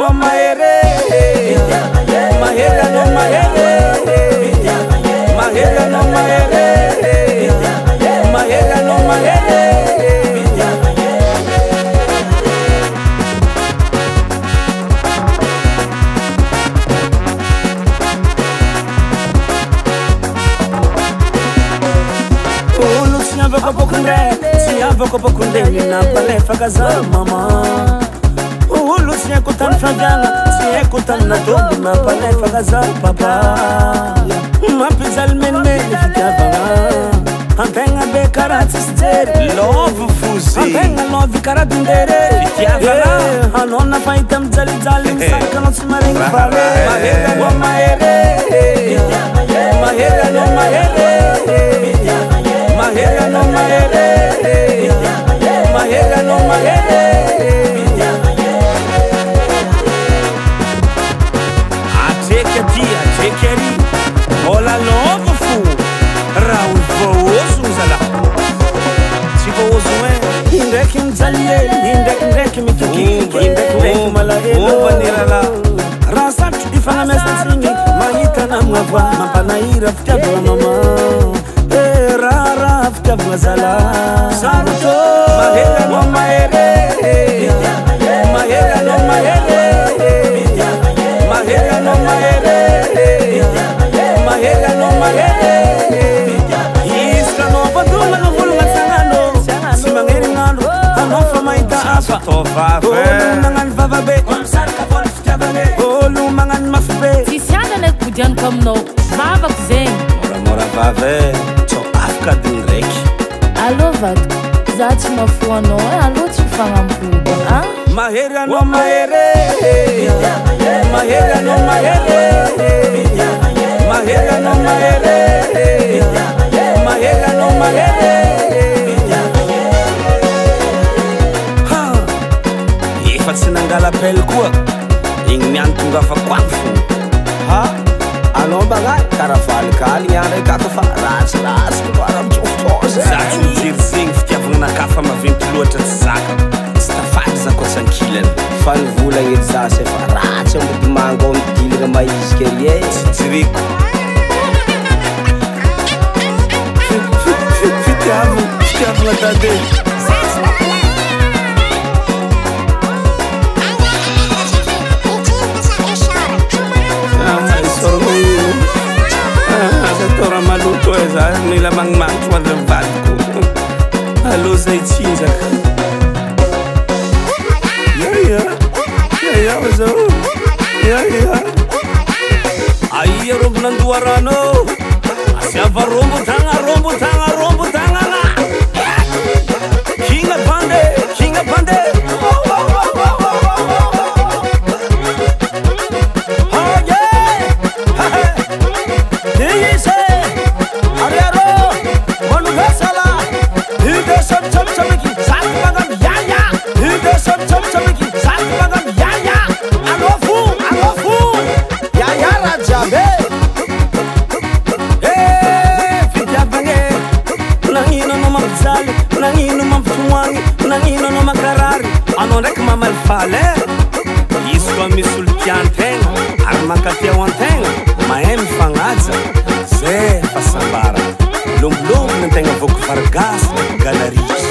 no mahere mahera no mahere mahera no mahere mahera no mahere Siava ko pokundeni na palefa kaza mama Ulu siya kutan fragana siya kutan na dobu na palefa kaza papa Mapizal men fitava Ampenga be karati stere Love fuzi Ampenga love karatindere Fitava Anona faita mzali zali msaka no simarengi pale Mahera no mahere Mahera no mahere Mahera no mahere Mahera no mahere Atekeri Ola logo fu Raul vozo zala Si vozo Indrek mzalie Indrek mituki Indrek malaelo Vanirala Rasat ifana mesansingi Mahita na mwavwa Mapanaira fitabu mama Rara fitabu mazala Saruto Mahera no mahere Mahera no mahere Mahera no mahere Mahera no mahere Iska no padula no vulunga sangano Simangeri ngano Hanofa maita apa Olu mangan vavabe Sarka vol fitababe Olu mangan mafibe Sisiana net kujan kom no Vava kuzeng Mora vave Cho afka din reki Allo vat Zati mafua no Allo tufanga mpuga Mahera no mahere Mahera no mahere Mahera no mahere Mahera no mahere Efa tsy nangala pelle koa Igny miantonga fa kwafo Anao bagay karavalikali nyandray kako fa ratsiratsy Bara mitsofotsosy Zatsy mijery zegny fitiavagna nakafa maventy loatra tsy zaka Tsy tafaty zako asankilany Fa ny volagna edy zasy efa ratsy ambody mango ao midilagna maizika ry Tsy jireko Fitiavagna tade Tora maluto eza mila mangmangto andra vadiko Allo zay tsinjaka Ya zao Ya Aia rombo nandoarano Asiava rombo tagna Kinga bande Nangino no makarari Ano ndraiky mamaly fale Izy koa misy olo tiantegna Ary mankatia ho antegna Mahay mifagnaja Zay fasambara Lombolombo ny antegna voko vargasy Galerie